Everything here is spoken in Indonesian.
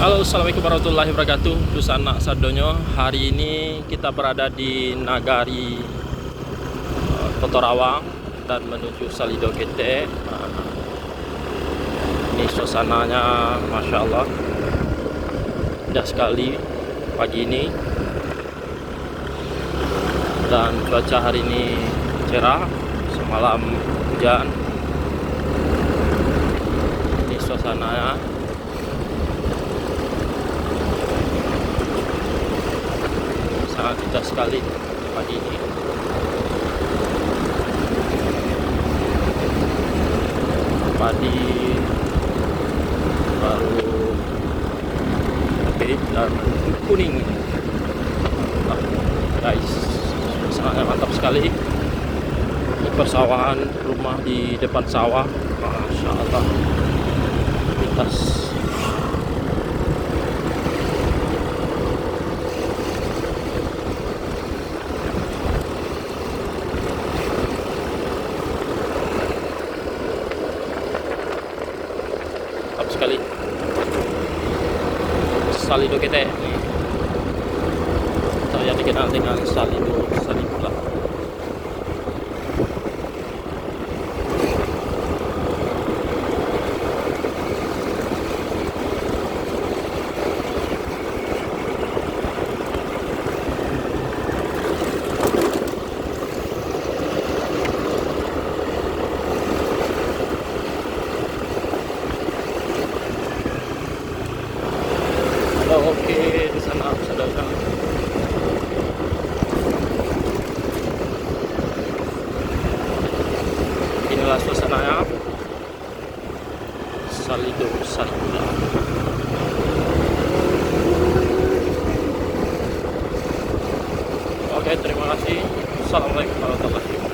Halo, assalamualaikum warahmatullahi wabarakatuh. Dusana Sardonyo. Hari ini kita berada di Nagari Totorawang dan menuju Salido Gete. Ini suasananya, masya Allah, indah sekali pagi ini. Dan cuaca hari ini cerah, semalam hujan. Ini suasananya. Sangat indah sekali pagi ini. Padi baru terbit dan kuning. Nah, guys, sangat mantap sekali. Ini persawahan, rumah di depan sawah, masya Allah. Lintas sekali. Salido Gete saya dikenal dengan Salido Salibula. Oke, di sana saudara. Inilah suasananya Salido Salibula. Oke, terima kasih. Assalamualaikum warahmatullahi wabarakatuh.